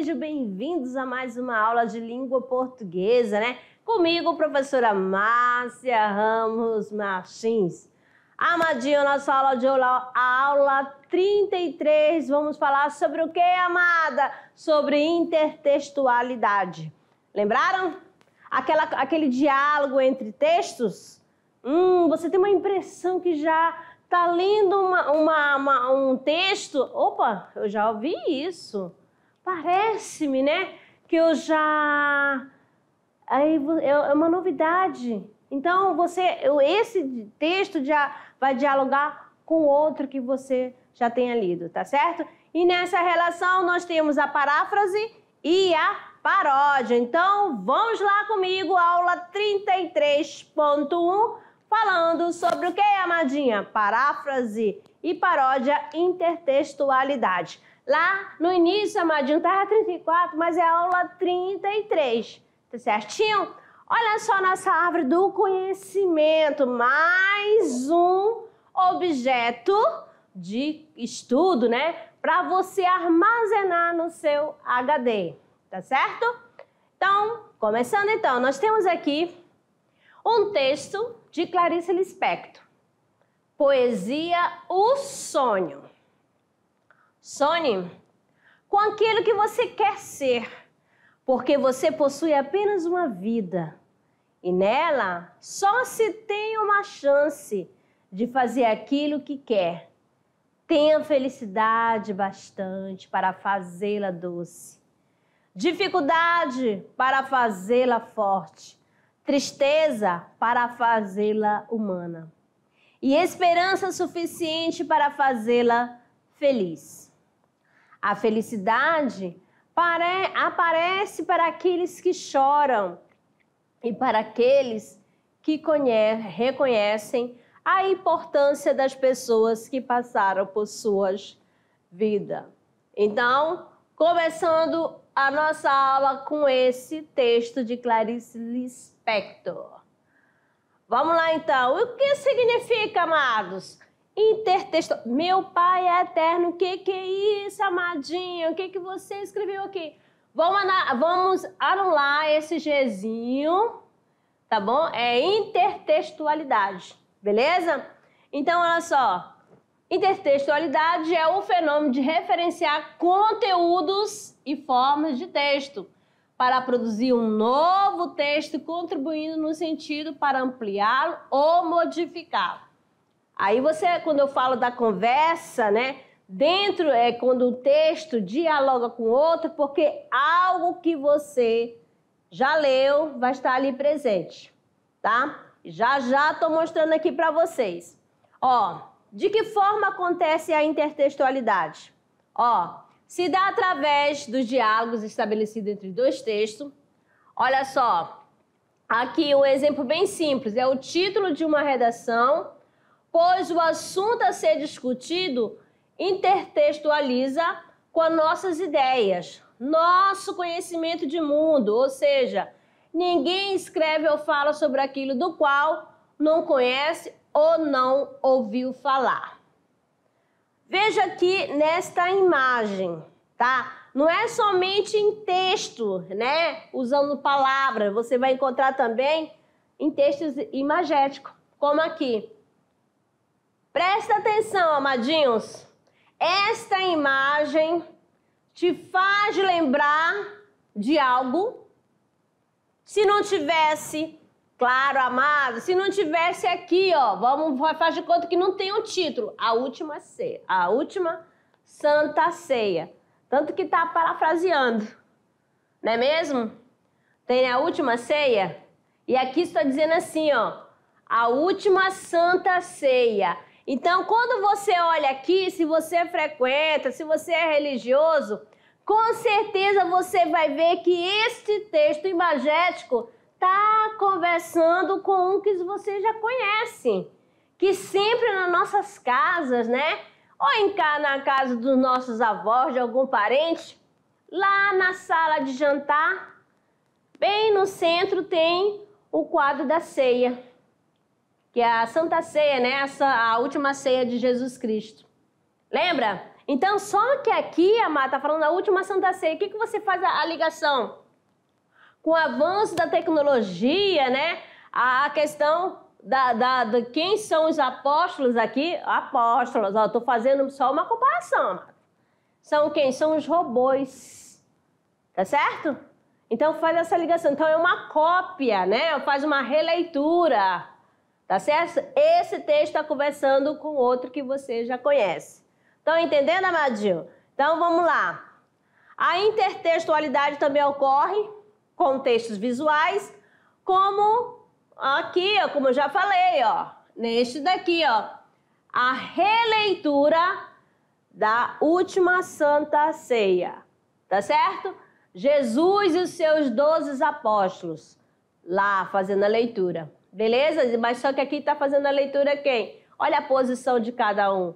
sejam bem-vindos a mais uma aula de língua portuguesa, né? Comigo, professora Márcia Ramos Martins. Amadinho, nossa aula de hoje, a aula 33, vamos falar sobre o que, amada? Sobre intertextualidade. Lembraram? Aquele diálogo entre textos? Você tem uma impressão que já está lendo um texto? Opa, eu já ouvi isso. Parece-me, né? Que eu já... é uma novidade. Então, esse texto já vai dialogar com outro que você já tenha lido, tá certo? E nessa relação nós temos a paráfrase e a paródia. Então, vamos lá comigo, aula 33.1, falando sobre o que, amadinha? Paráfrase e paródia, intertextualidade. Lá no início, amadinho, estava 34, mas é a aula 33, tá certinho? Olha só nossa árvore do conhecimento, mais um objeto de estudo, né? Para você armazenar no seu HD, tá certo? Então, começando então, nós temos aqui um texto de Clarice Lispector. Poesia O Sonho. Sonhe com aquilo que você quer ser, porque você possui apenas uma vida e nela só se tem uma chance de fazer aquilo que quer. Tenha felicidade bastante para fazê-la doce, dificuldade para fazê-la forte, tristeza para fazê-la humana e esperança suficiente para fazê-la feliz. A felicidade aparece para aqueles que choram e para aqueles que reconhecem a importância das pessoas que passaram por suas vidas. Então, começando a nossa aula com esse texto de Clarice Lispector. Vamos lá, então. O que significa, amados? Intertextual. Meu Pai é eterno. O que é isso, amadinho? O que você escreveu aqui? Vamos anular esse Gzinho, tá bom? É intertextualidade, beleza? Então, olha só. Intertextualidade é o fenômeno de referenciar conteúdos e formas de texto para produzir um novo texto, contribuindo no sentido para ampliá-lo ou modificá-lo. Aí quando eu falo da conversa, né? Dentro é quando o texto dialoga com outro, porque algo que você já leu vai estar ali presente, tá? Já estou mostrando aqui para vocês. Ó, de que forma acontece a intertextualidade? Ó, se dá através dos diálogos estabelecidos entre dois textos. Olha só, aqui um exemplo bem simples, é o título de uma redação, pois o assunto a ser discutido intertextualiza com as nossas ideias, nosso conhecimento de mundo, ou seja, ninguém escreve ou fala sobre aquilo do qual não conhece ou não ouviu falar. Veja aqui nesta imagem, tá? Não é somente em texto, né? Usando palavras, você vai encontrar também em textos imagéticos, como aqui. Presta atenção, amadinhos. Esta imagem te faz lembrar de algo? Se não tivesse, claro, amado, se não tivesse aqui, ó, faz de conta que não tem o título, a última ceia, a última Santa Ceia. Tanto que tá parafraseando, não é mesmo? Tem a última ceia e aqui está dizendo assim, ó, a última Santa Ceia. Então, quando você olha aqui, se você frequenta, se você é religioso, com certeza você vai ver que este texto imagético está conversando com um que você já conhece, que sempre nas nossas casas, né? Ou na casa dos nossos avós, de algum parente, lá na sala de jantar, bem no centro tem o quadro da ceia, que é a Santa Ceia, né? A última ceia de Jesus Cristo. Lembra? Então, só que aqui, amada, está falando da última Santa Ceia. O que você faz a ligação? Com o avanço da tecnologia, né? A questão de quem são os apóstolos aqui. Apóstolos, ó, estou fazendo só uma comparação, amada. São quem? São os robôs. Tá certo? Então, faz essa ligação. Então, é uma cópia, né? Faz uma releitura. Tá certo? Esse texto está conversando com outro que você já conhece. Estão entendendo, amadinho? Então, vamos lá. A intertextualidade também ocorre com textos visuais, como aqui, ó, como eu já falei, ó, neste daqui, ó, a releitura da última Santa Ceia. Tá certo? Jesus e os seus 12 apóstolos lá fazendo a leitura. Beleza? Mas só que aqui está fazendo a leitura quem? Olha a posição de cada um.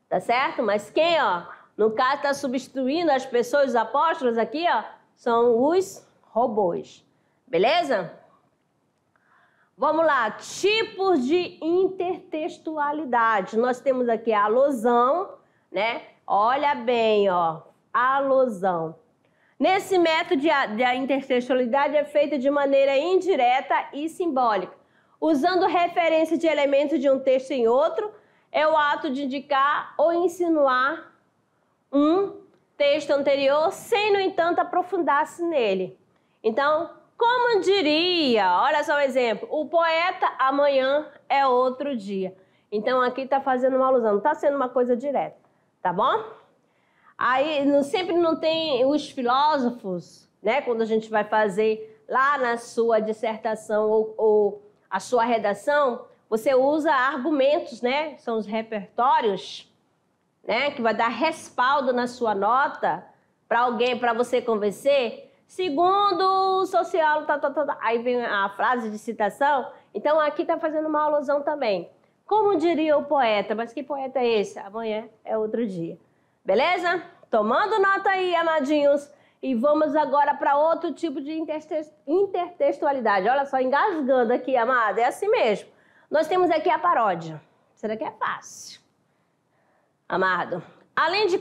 Tá certo? Mas quem, ó, no caso está substituindo as pessoas, os apóstolos aqui, ó, são os robôs. Beleza? Vamos lá. Tipos de intertextualidade. Nós temos aqui a alusão, né? Olha bem, ó, alusão. Nesse método a intertextualidade é feita de maneira indireta e simbólica. Usando referência de elementos de um texto em outro, é o ato de indicar ou insinuar um texto anterior, sem, no entanto, aprofundar-se nele. Então, como diria, olha só o exemplo, o poeta amanhã é outro dia. Então, aqui está fazendo uma alusão, não está sendo uma coisa direta, tá bom? Aí, sempre não tem os filósofos, né? Quando a gente vai fazer lá na sua dissertação ou a sua redação, você usa argumentos, né? São os repertórios, né? Que vai dar respaldo na sua nota para alguém, para você convencer. Segundo o sociólogo, aí vem a frase de citação. Então, aqui está fazendo uma alusão também. Como diria o poeta? Mas que poeta é esse? Amanhã é outro dia. Beleza? Tomando nota aí, amadinhos. E vamos agora para outro tipo de intertextualidade. Olha só, engasgando aqui, amada. É assim mesmo. Nós temos aqui a paródia. Será que é fácil? Amado, além de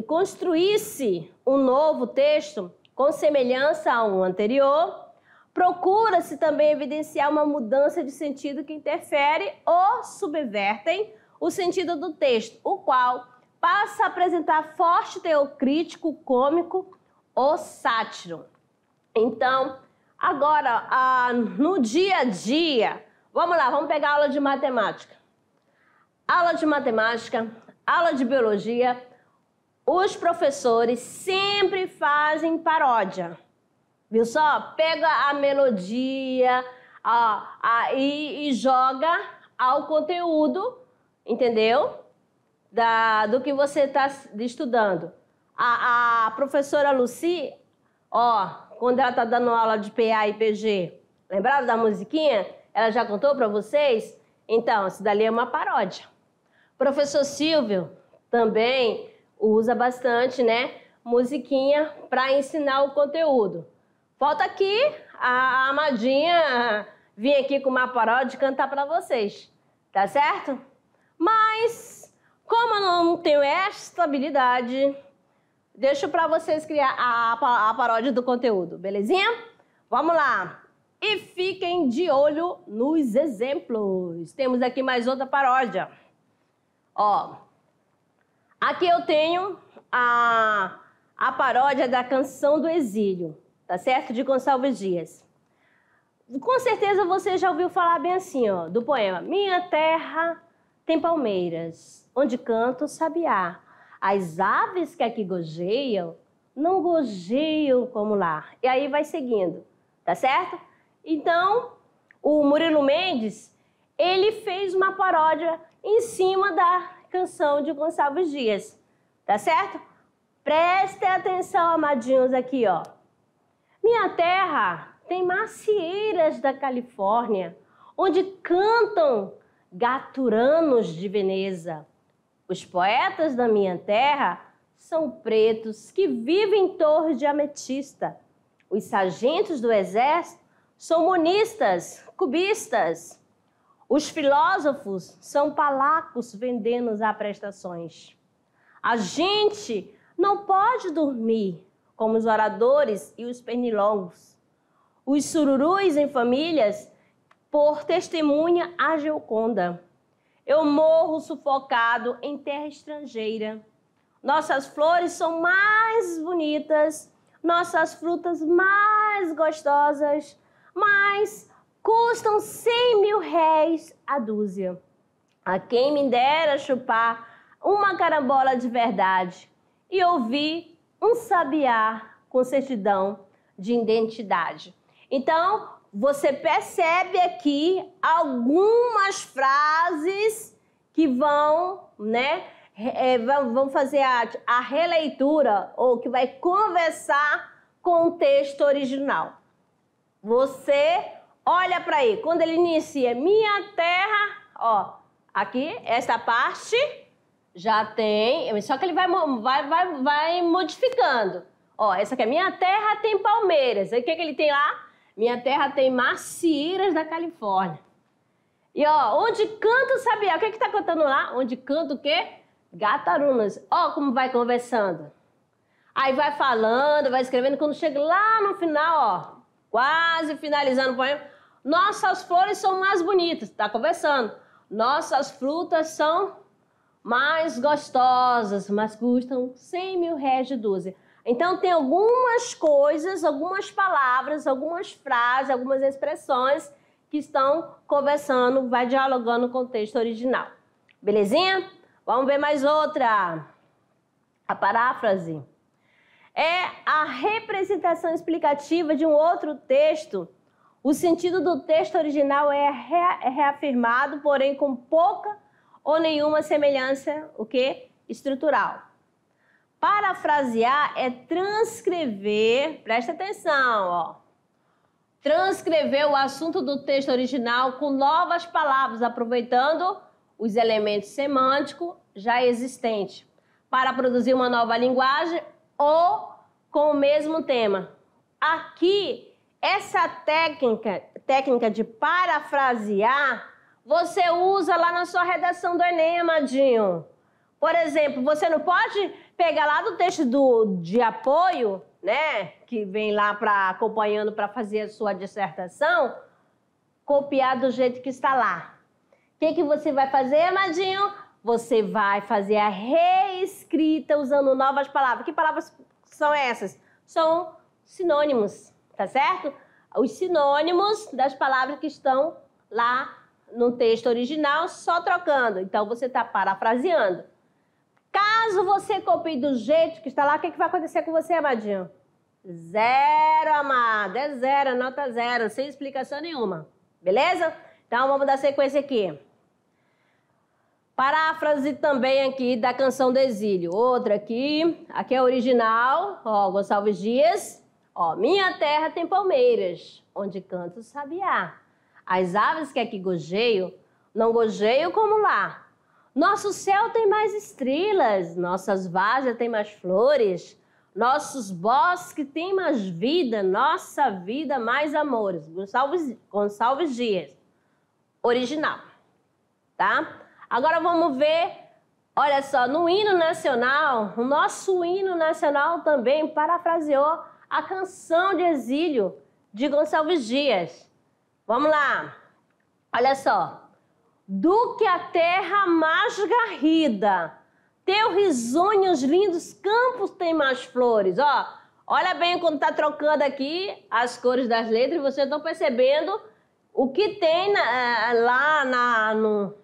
construir-se um novo texto com semelhança a um anterior, procura-se também evidenciar uma mudança de sentido que interfere ou subvertem o sentido do texto, o qual passa a apresentar forte teor crítico, cômico ou sátiro. Então, agora, no dia a dia, vamos lá, vamos pegar a aula de matemática. Aula de matemática, aula de biologia, os professores sempre fazem paródia. Viu só? Pega a melodia e joga ao conteúdo, entendeu? Do que você está estudando. A professora Lucy, ó, quando ela está dando aula de PA e PG, lembraram da musiquinha? Ela já contou para vocês? Então, isso dali é uma paródia. Professor Silvio também usa bastante, né, musiquinha para ensinar o conteúdo. Falta aqui a Amadinha vir aqui com uma paródia e cantar para vocês, tá certo? Mas, como eu não tenho esta habilidade, deixo para vocês criar a paródia do conteúdo, belezinha? Vamos lá! E fiquem de olho nos exemplos. Temos aqui mais outra paródia. Ó, aqui eu tenho a paródia da Canção do Exílio, tá certo? De Gonçalves Dias. Com certeza você já ouviu falar bem assim, ó, do poema. Minha terra tem palmeiras, onde canta o sabiá. As aves que aqui gojeiam, não gojeiam como lá. E aí vai seguindo, tá certo? Então, o Murilo Mendes, ele fez uma paródia em cima da canção de Gonçalves Dias, tá certo? Prestem atenção, amadinhos, aqui, ó. Minha terra tem macieiras da Califórnia, onde cantam gaturanos de Veneza. Os poetas da minha terra são pretos que vivem em torres de ametista. Os sargentos do exército são monistas, cubistas. Os filósofos são palacos vendendo as prestações. A gente não pode dormir como os oradores e os pernilongos, os sururus em famílias, por testemunha a Gioconda. Eu morro sufocado em terra estrangeira. Nossas flores são mais bonitas, nossas frutas mais gostosas, mas custam 100.000 réis a dúzia. A quem me dera chupar uma carambola de verdade e ouvir um sabiá com certidão de identidade. Então, você percebe aqui algumas frases que vão, vão fazer a releitura ou que vai conversar com o texto original. Você olha para aí, quando ele inicia minha terra, ó, aqui, essa parte já tem, só que ele vai modificando. Ó, essa aqui é minha terra tem palmeiras. Aí o que ele tem lá? Minha terra tem macieiras da Califórnia. E ó, onde canta o sabiá? O que tá cantando lá? Onde canta o quê? Gatarunas. Ó como vai conversando. Aí vai falando, vai escrevendo. Quando chega lá no final, ó, quase finalizando o poema. Nossas flores são mais bonitas. Tá conversando. Nossas frutas são mais gostosas, mas custam 100.000 réis de dúzia. Então, tem algumas coisas, algumas palavras, algumas frases, algumas expressões que estão conversando, vai dialogando com o texto original. Belezinha? Vamos ver mais outra. A paráfrase é a representação explicativa de um outro texto. O sentido do texto original é reafirmado, porém com pouca ou nenhuma semelhança, o quê? Estrutural. Parafrasear é transcrever, presta atenção, ó. Transcrever o assunto do texto original com novas palavras, aproveitando os elementos semânticos já existentes, para produzir uma nova linguagem ou com o mesmo tema. Aqui, essa técnica de parafrasear, você usa lá na sua redação do Enem, amadinho. Por exemplo, você não pode pegar lá do texto de apoio, né, que vem lá acompanhando para fazer a sua dissertação, copiar do jeito que está lá. O que você vai fazer, amadinho? Você vai fazer a reescrita usando novas palavras. Que palavras são essas? São sinônimos, tá certo? Os sinônimos das palavras que estão lá no texto original, só trocando. Então, você está parafraseando. Caso você copie do jeito que está lá, o que vai acontecer com você, amadinho? Zero, amado. É zero, nota zero, sem explicação nenhuma. Beleza? Então, vamos dar sequência aqui. Paráfrase também aqui da Canção do Exílio. Outra aqui. Aqui é a original. Ó, Gonçalves Dias. Ó, minha terra tem palmeiras, onde canta o sabiá. As aves que aqui gojeiam, não gojeiam como lá. Nosso céu tem mais estrelas, nossas várzeas têm mais flores, nossos bosques têm mais vida, nossa vida mais amores. Gonçalves Dias, original, tá? Agora vamos ver, olha só, no hino nacional, o nosso hino nacional também parafraseou a Canção de Exílio de Gonçalves Dias. Vamos lá, olha só. Do que a terra mais garrida, teu risonho, os lindos campos têm mais flores. Ó, olha bem quando tá trocando aqui as cores das letras, vocês estão percebendo o que tem lá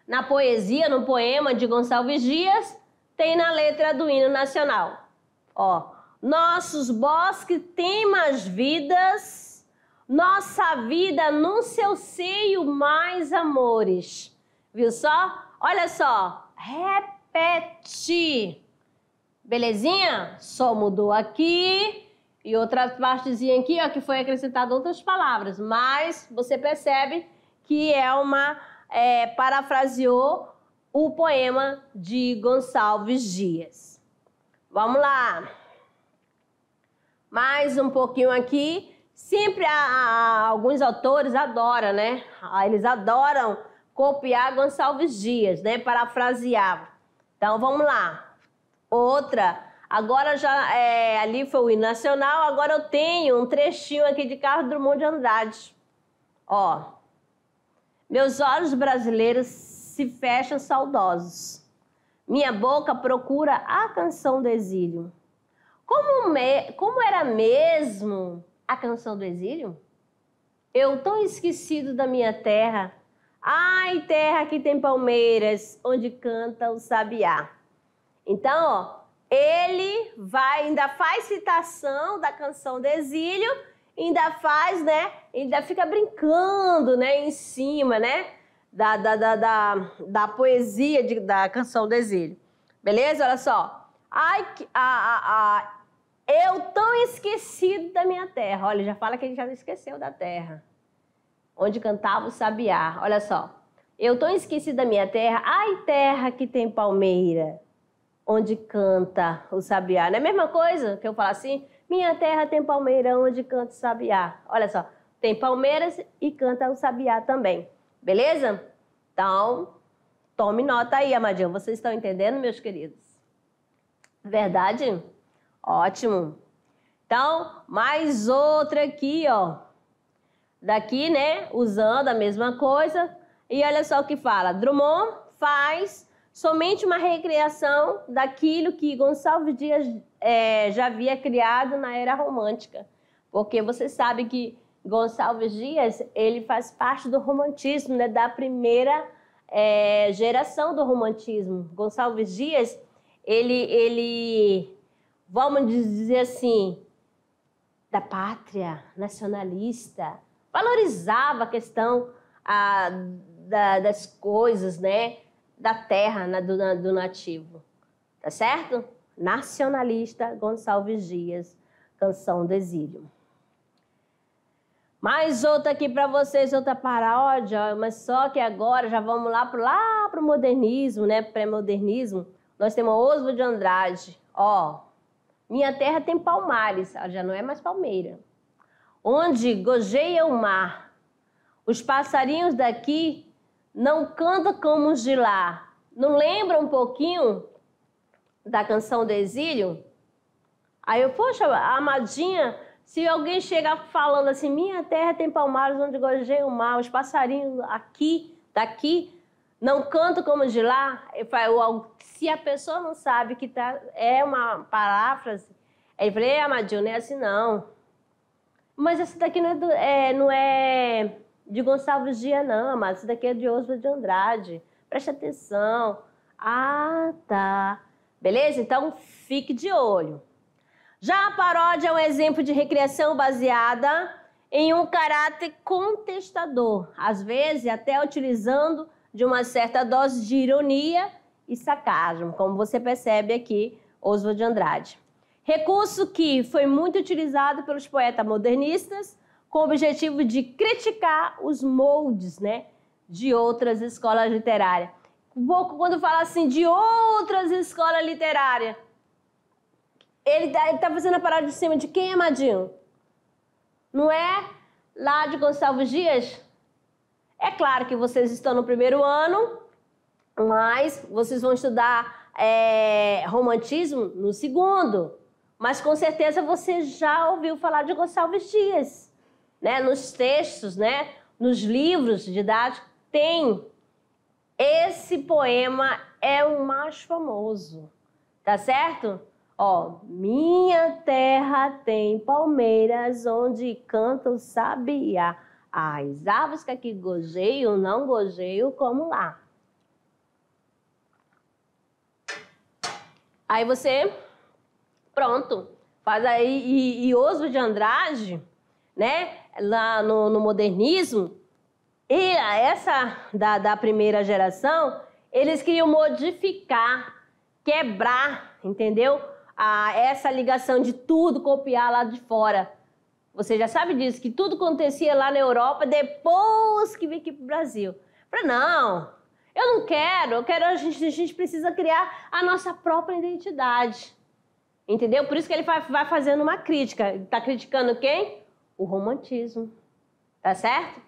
na poesia, no poema de Gonçalves Dias, tem na letra do hino nacional. Ó, nossos bosques têm mais vidas, nossa vida no seu seio mais amores. Viu só? Olha só. Repete. Belezinha? Só mudou aqui. E outra partezinha aqui, ó, que foi acrescentada outras palavras. Mas você percebe que parafraseou o poema de Gonçalves Dias. Vamos lá. Mais um pouquinho aqui. Sempre alguns autores adoram, né? Eles adoram copiar Gonçalves Dias, né? Parafrasear. Então, vamos lá. Outra, agora já ali foi o hino nacional, agora eu tenho um trechinho aqui de Carlos Drummond de Andrade. Ó, meus olhos brasileiros se fecham saudosos. Minha boca procura a canção do exílio. Como era mesmo a canção do exílio? Eu tão esquecido da minha terra. Ai, terra que tem palmeiras, onde canta o sabiá. Então, ó, ele ainda faz citação da canção do exílio, ainda faz, né? Ainda fica brincando, né? Em cima, né? Da poesia da canção do exílio. Beleza? Olha só. Ai, eu tão esquecido da minha terra. Olha, já fala que ele já esqueceu da terra. Onde cantava o sabiá. Olha só. Eu tão esquecido da minha terra. Ai, terra que tem palmeira. Onde canta o sabiá. Não é a mesma coisa que eu falar assim? Minha terra tem palmeira onde canta o sabiá. Olha só. Tem palmeiras e canta o sabiá também. Beleza? Então, tome nota aí, amadinho. Vocês estão entendendo, meus queridos? Verdade? Ótimo. Então, mais outra aqui, ó. Daqui, né? Usando a mesma coisa. E olha só o que fala. Drummond faz somente uma recriação daquilo que Gonçalves Dias já havia criado na era romântica. Porque você sabe que Gonçalves Dias, ele faz parte do romantismo, né? Da primeira geração do romantismo. Gonçalves Dias, ele, vamos dizer assim, da pátria nacionalista, valorizava a questão das coisas, né? Da terra, do nativo. Tá certo? Nacionalista, Gonçalves Dias, Canção do Exílio. Mais outra aqui para vocês, outra paródia, mas só que agora já vamos lá pro modernismo, né? Pré-modernismo. Nós temos Oswald de Andrade. Ó, minha terra tem palmares, ela já não é mais palmeira. Onde gojeia o mar. Os passarinhos daqui não cantam como os de lá. Não lembra um pouquinho da Canção do Exílio? Aí eu, poxa, amadinha, se alguém chega falando assim, minha terra tem palmares onde gojeia o mar, os passarinhos daqui, não cantam como os de lá, se a pessoa não sabe que é uma paráfrase, aí eu falei, amadinho, não é assim não. Mas essa daqui não é de Gonçalves Dias, não, mas essa daqui é de Oswald de Andrade. Preste atenção. Ah, tá. Beleza? Então, fique de olho. Já a paródia é um exemplo de recriação baseada em um caráter contestador, às vezes até utilizando de uma certa dose de ironia e sarcasmo, como você percebe aqui, Oswald de Andrade. Recurso que foi muito utilizado pelos poetas modernistas com o objetivo de criticar os moldes, né, de outras escolas literárias. Quando fala assim de outras escolas literárias, ele tá fazendo a parada de cima de quem, amadinho? Não é lá de Gonçalves Dias? É claro que vocês estão no primeiro ano, mas vocês vão estudar romantismo no segundo. Mas com certeza você já ouviu falar de Gonçalves Dias, né? Nos textos, né? Nos livros didáticos tem. Esse poema é o mais famoso, tá certo? Ó, minha terra tem palmeiras onde canta o sabiá. As aves que aqui gojeiam, não gojeiam como lá. Aí você, pronto, faz aí. E Oswald de Andrade, né, lá no modernismo, e essa da primeira geração, eles queriam modificar, quebrar, entendeu? Essa ligação de tudo copiar lá de fora. Você já sabe disso, que tudo acontecia lá na Europa depois que veio aqui para o Brasil. Falei, não, eu não quero, a gente precisa criar a nossa própria identidade. Entendeu? Por isso que ele vai fazendo uma crítica. Ele está criticando quem? O romantismo. Tá certo?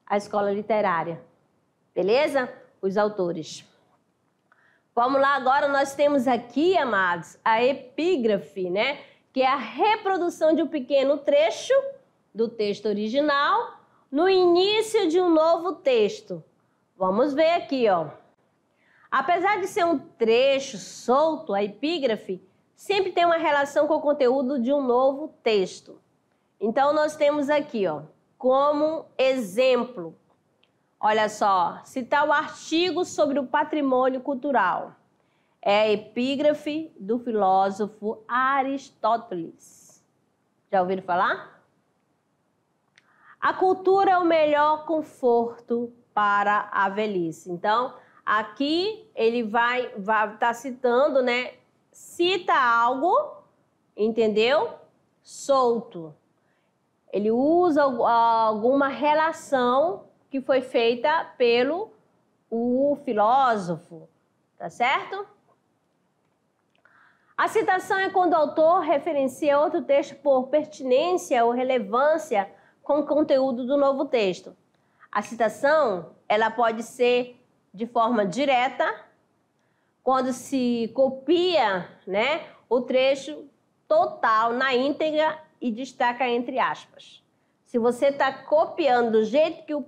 A escola literária. Beleza? Os autores. Vamos lá, agora nós temos aqui, amados, a epígrafe, né? Que é a reprodução de um pequeno trecho do texto original no início de um novo texto. Vamos ver aqui, ó. Apesar de ser um trecho solto, a epígrafe sempre tem uma relação com o conteúdo de um novo texto. Então, nós temos aqui, ó, como exemplo, olha só, citar o artigo sobre o patrimônio cultural. É a epígrafe do filósofo Aristóteles. Já ouviram falar? A cultura é o melhor conforto para a velhice. Então, aqui ele vai estar citando, né? Cita algo, entendeu? Solto. Ele usa alguma relação que foi feita pelo filósofo, tá certo? A citação é quando o autor referencia outro texto por pertinência ou relevância com o conteúdo do novo texto. A citação, ela pode ser de forma direta, quando se copia, né, o trecho total na íntegra e destaca entre aspas. Se você está copiando do jeito que o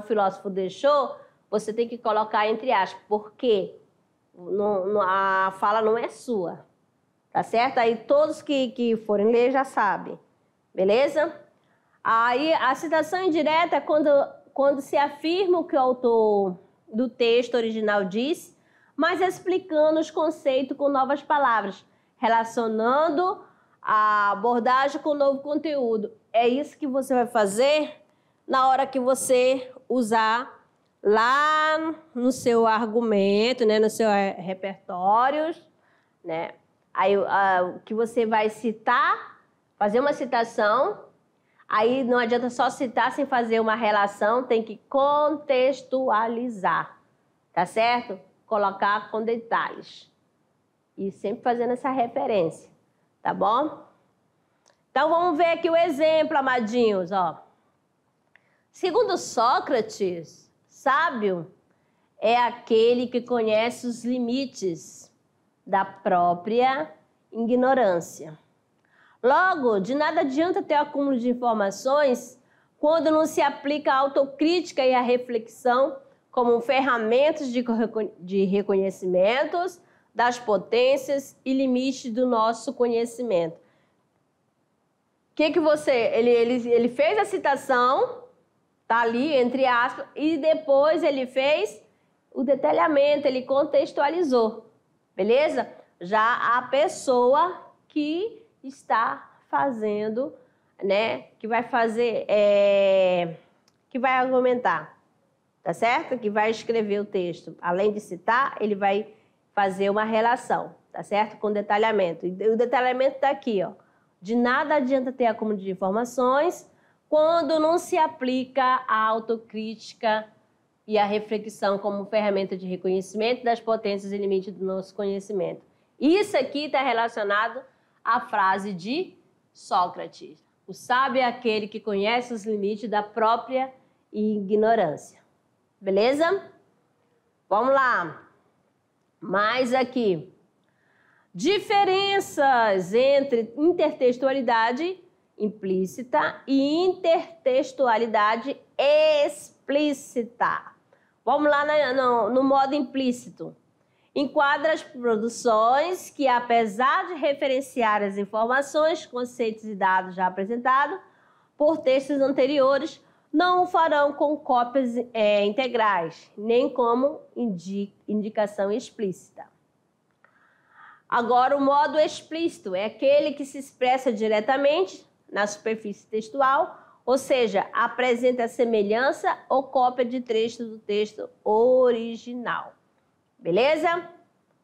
filósofo deixou, você tem que colocar entre aspas, porque a fala não é sua, tá certo? Aí todos que forem ler já sabem, beleza? Aí a citação indireta é quando se afirma o que o autor do texto original disse, mas explicando os conceitos com novas palavras, relacionando a abordagem com o novo conteúdo. É isso que você vai fazer na hora que você usar lá no seu argumento, né, no seu repertório, né? Aí o que você vai citar, fazer uma citação, aí não adianta só citar sem fazer uma relação, tem que contextualizar, tá certo? Colocar com detalhes. E sempre fazendo essa referência, tá bom? Então vamos ver aqui o exemplo, amadinhos, ó. Segundo Sócrates, sábio é aquele que conhece os limites da própria ignorância. Logo, de nada adianta ter acúmulo de informações quando não se aplica a autocrítica e a reflexão como ferramentas de reconhecimentos das potências e limites do nosso conhecimento. Ele fez a citação, tá ali entre aspas, e depois ele fez o detalhamento, ele contextualizou, beleza? Já a pessoa que está fazendo, né, que vai fazer, que vai argumentar, tá certo? Que vai escrever o texto. Além de citar, ele vai fazer uma relação, tá certo? Com detalhamento. E o detalhamento está aqui, ó. De nada adianta ter acúmulo de informações quando não se aplica a autocrítica e a reflexão como ferramenta de reconhecimento das potências e limites do nosso conhecimento. Isso aqui está relacionado à frase de Sócrates. O sábio é aquele que conhece os limites da própria ignorância. Beleza? Vamos lá. Mais aqui. Diferenças entre intertextualidade implícita e intertextualidade explícita. Vamos lá no modo implícito. Enquadra as produções que, apesar de referenciar as informações, conceitos e dados já apresentados por textos anteriores, não o farão com cópias integrais, nem como indicação explícita. Agora, o modo explícito é aquele que se expressa diretamente na superfície textual, ou seja, apresenta semelhança ou cópia de trecho do texto original. Beleza?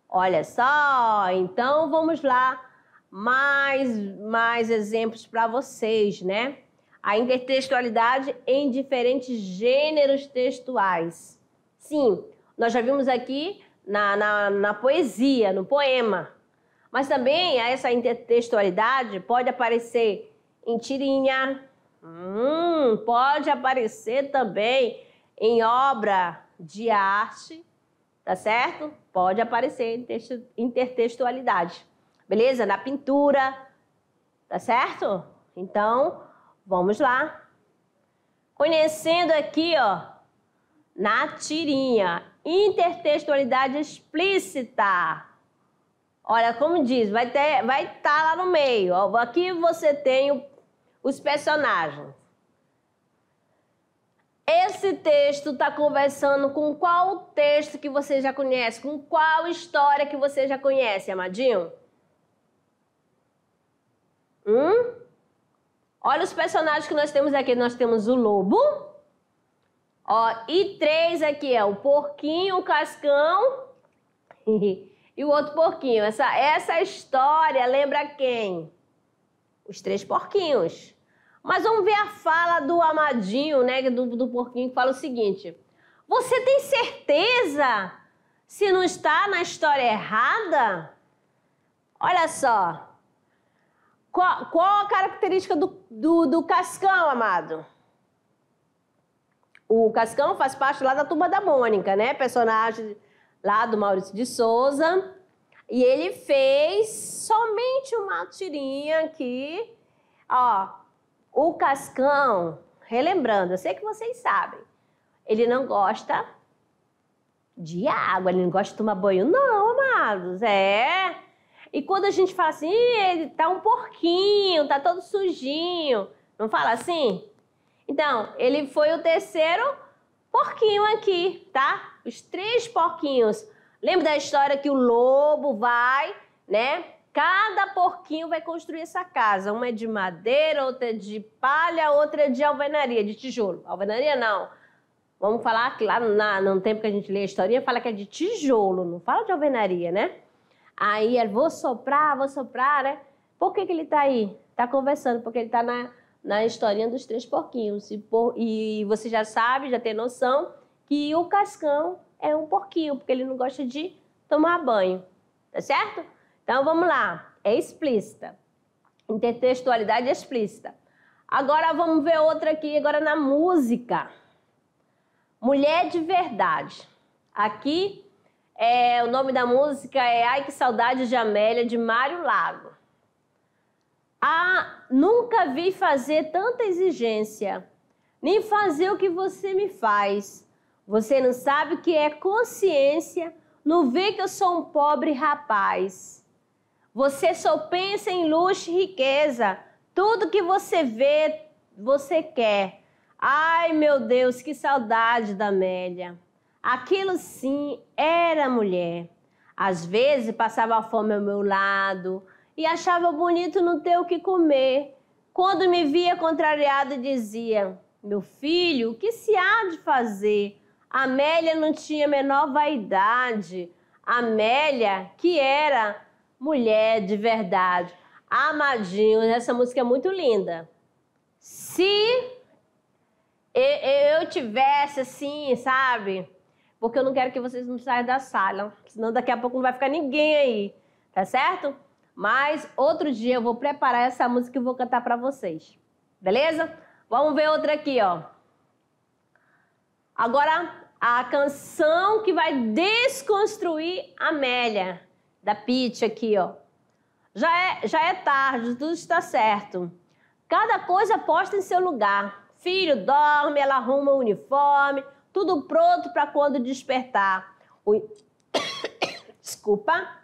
Olha só, então vamos lá, mais exemplos para vocês, né? A intertextualidade em diferentes gêneros textuais. Sim, nós já vimos aqui na poesia, no poema. Mas também essa intertextualidade pode aparecer em tirinha, pode aparecer também em obra de arte, tá certo? pode aparecer intertextualidade. Beleza? Na pintura, tá certo? Então, vamos lá. Conhecendo aqui, ó, na tirinha, intertextualidade explícita. Olha, como diz, vai estar lá no meio. Ó, aqui você tem os personagens. Esse texto está conversando com qual texto que você já conhece? Com qual história que você já conhece, amadinho? Olha os personagens que nós temos aqui. Nós temos o lobo. Ó, e 3 aqui, ó, o porquinho, o cascão e o outro porquinho. Essa história lembra quem? Os 3 porquinhos. Mas vamos ver a fala do amadinho, né, do porquinho, que fala o seguinte: você tem certeza se não está na história errada? Olha só. Qual a característica do Cascão, amado? O Cascão faz parte lá da Turma da Mônica, né? Personagem lá do Maurício de Souza. E ele fez somente uma tirinha aqui. Ó, o Cascão, relembrando, eu sei que vocês sabem, ele não gosta de água, ele não gosta de tomar banho, não, amados. E quando a gente fala assim, ele tá um porquinho, tá todo sujinho, não fala assim? Então, ele foi o 3º porquinho aqui, tá? Os 3 porquinhos. Lembra da história que o lobo vai, né? Cada porquinho vai construir essa casa. Uma é de madeira, outra é de palha, outra é de alvenaria, de tijolo. Alvenaria não. Vamos falar que lá no tempo que a gente lê a historinha, fala que é de tijolo, não fala de alvenaria, né? Aí ele, vou soprar, né? Por que ele tá aí? Tá conversando, porque ele tá na historinha dos 3 porquinhos. E você já sabe, já tem noção, que o Cascão é um porquinho, porque ele não gosta de tomar banho. Tá certo? Então, vamos lá. É explícita. Intertextualidade explícita. Agora, vamos ver outra aqui, agora na música. Mulher de Verdade. Aqui, o nome da música é Ai Que Saudade de Amélia, de Mário Lago. Nunca vi fazer tanta exigência, nem fazer o que você me faz. Você não sabe o que é consciência, não vê que eu sou um pobre rapaz. Você só pensa em luxo e riqueza. Tudo que você vê, você quer. Ai, meu Deus, que saudade da Amélia. Aquilo sim era mulher. Às vezes passava fome ao meu lado e achava bonito não ter o que comer. Quando me via contrariado, dizia: meu filho, o que se há de fazer? Amélia não tinha a menor vaidade. Amélia, que era mulher de verdade. Amadinho, essa música é muito linda. Se eu tivesse assim, sabe? Porque eu não quero que vocês não saiam da sala, senão daqui a pouco não vai ficar ninguém aí, tá certo? Mas outro dia eu vou preparar essa música e vou cantar pra vocês, beleza? Vamos ver outra aqui, ó. Agora, a canção que vai desconstruir Amélia, da Pitty aqui, ó. Já é tarde, tudo está certo. Cada coisa posta em seu lugar. Filho dorme, ela arruma o uniforme, tudo pronto para quando despertar. Desculpa.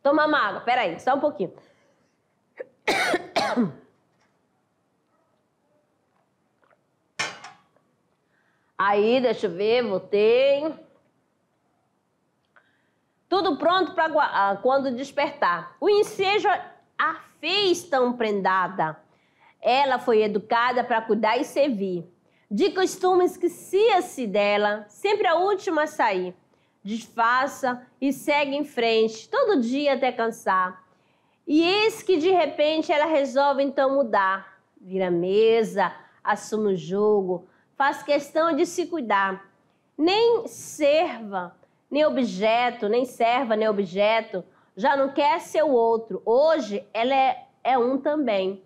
Toma uma água, peraí, só um pouquinho. Aí, deixa eu ver, voltei. Tudo pronto para quando despertar. O ensejo a fez tão prendada. Ela foi educada para cuidar e servir. De costumes que esquecia-se dela, sempre a última a sair. Disfarça e segue em frente, todo dia até cansar. E eis que de repente ela resolve então mudar. Vira mesa, assume o jogo, faz questão de se cuidar. Nem serva, nem objeto, já não quer ser o outro. Hoje ela é um também.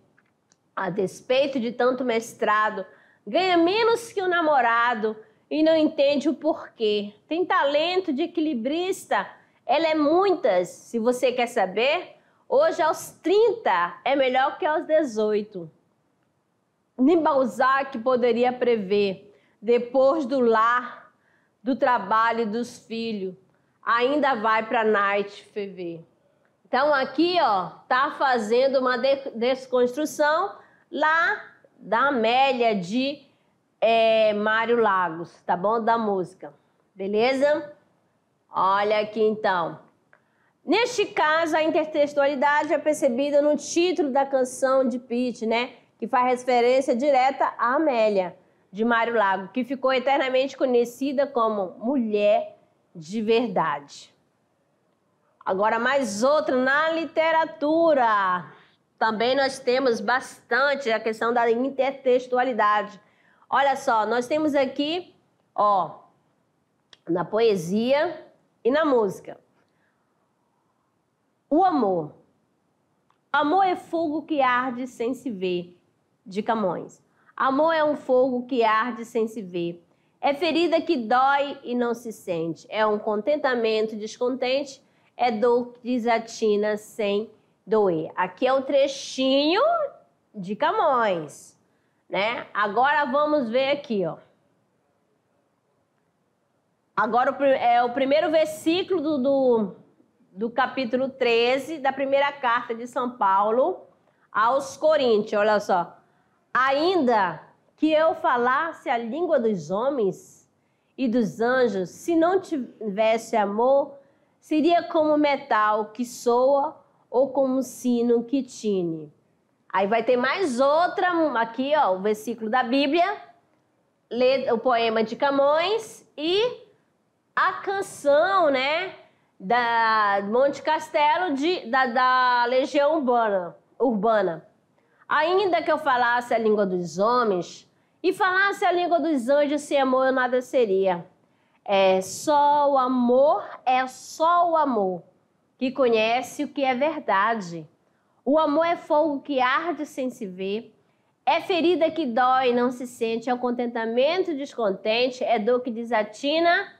A despeito de tanto mestrado, ganha menos que o namorado e não entende o porquê. Tem talento de equilibrista, ela é muitas. Se você quer saber, hoje aos 30 é melhor que aos 18. Nem Balzac poderia prever, depois do lar, do trabalho e dos filhos, ainda vai para a Night ferver. Então aqui, ó, tá fazendo uma desconstrução lá da Amélia de Mário Lagos, tá bom? Da música, beleza? Olha aqui então. Neste caso, a intertextualidade é percebida no título da canção de Pitt, né? Que faz referência direta à Amélia de Mário Lagos, que ficou eternamente conhecida como Mulher de Verdade. Agora, mais outra na literatura. Também nós temos bastante a questão da intertextualidade. Olha só, nós temos aqui, ó, na poesia e na música. O amor. Amor é fogo que arde sem se ver, de Camões. Amor é um fogo que arde sem se ver. É ferida que dói e não se sente. É um contentamento descontente. É dor que desatina sem doer. Aqui é um trechinho de Camões, né? Agora vamos ver aqui, ó. Agora é o primeiro versículo do capítulo 13 da primeira carta de São Paulo aos Coríntios. Olha só. Ainda que eu falasse a língua dos homens e dos anjos, se não tivesse amor, seria como metal que soa ou como sino que tine. Aí vai ter mais outra, aqui ó, o versículo da Bíblia, lê o poema de Camões e a canção, né, da Monte Castelo da Legião Urbana. Ainda que eu falasse a língua dos homens e falasse a língua dos anjos, sem amor eu nada seria. É só o amor que conhece o que é verdade. O amor é fogo que arde sem se ver, é ferida que dói e não se sente, é o contentamento descontente, é dor que desatina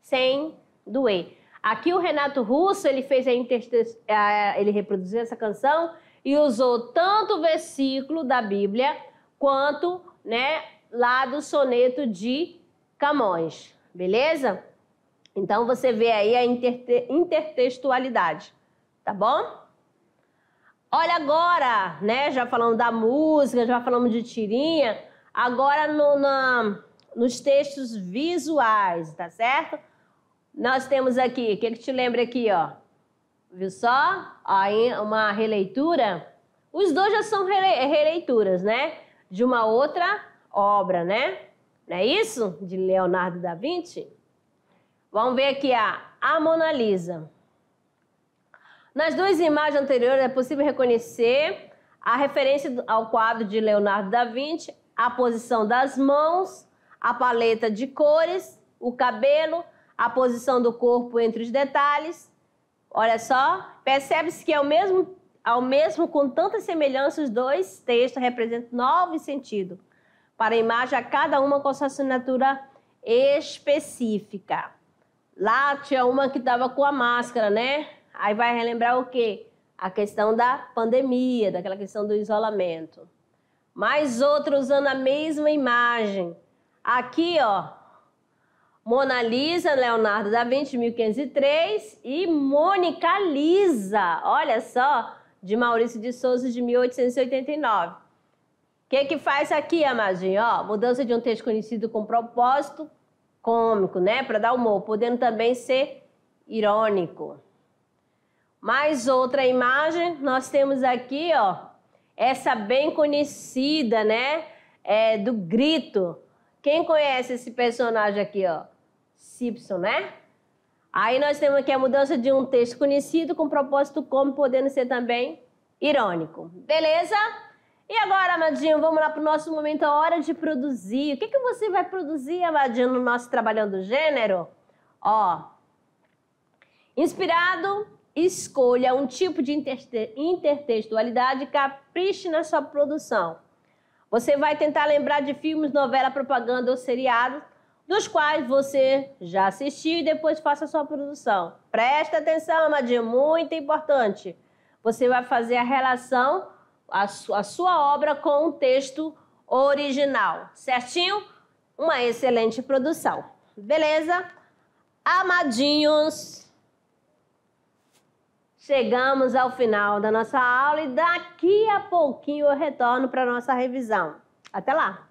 sem doer. Aqui o Renato Russo, ele fez ele reproduziu essa canção e usou tanto o versículo da Bíblia quanto, né, lá do soneto de Camões. Beleza? Então você vê aí a intertextualidade, tá bom? Olha agora, né? Já falamos da música, já falamos de tirinha. Agora nos textos visuais, tá certo? Nós temos aqui, o que te lembra aqui, ó? Viu só? Aí uma releitura. Os dois já são releituras, né? De uma outra obra, né? Não é isso? De Leonardo da Vinci. Vamos ver aqui a Mona Lisa. Nas duas imagens anteriores é possível reconhecer a referência ao quadro de Leonardo da Vinci, a posição das mãos, a paleta de cores, o cabelo, a posição do corpo entre os detalhes. Olha só, percebe-se que ao mesmo com tanta semelhança, os dois textos representam novos sentidos para a imagem, a cada uma com sua assinatura específica. Lá tinha uma que estava com a máscara, né? Aí vai relembrar o quê? A questão da pandemia, daquela questão do isolamento. Mais outra usando a mesma imagem. Aqui, ó, Mona Lisa, Leonardo da Vinci, 1503, e Mônica Lisa, olha só, de Maurício de Souza, de 1889. O que faz aqui, amadinho? Ó, mudança de um texto conhecido com propósito cômico, né? Para dar humor, podendo também ser irônico. Mais outra imagem, nós temos aqui, ó, essa bem conhecida, né? Do Grito. Quem conhece esse personagem aqui, ó? Simpson, né? Aí nós temos aqui a mudança de um texto conhecido com propósito cômico, podendo ser também irônico. Beleza? E agora, amadinho, vamos lá para o nosso momento, a hora de produzir. O que você vai produzir, amadinho, no nosso Trabalhando Gênero? Ó, inspirado, escolha um tipo de intertextualidade e capriche na sua produção. Você vai tentar lembrar de filmes, novela, propaganda ou seriados, dos quais você já assistiu e depois faça a sua produção. Presta atenção, amadinho, muito importante. Você vai fazer a relação, a sua obra com o texto original, certinho? Uma excelente produção. Beleza? Amadinhos, chegamos ao final da nossa aula e daqui a pouquinho eu retorno para a nossa revisão. Até lá!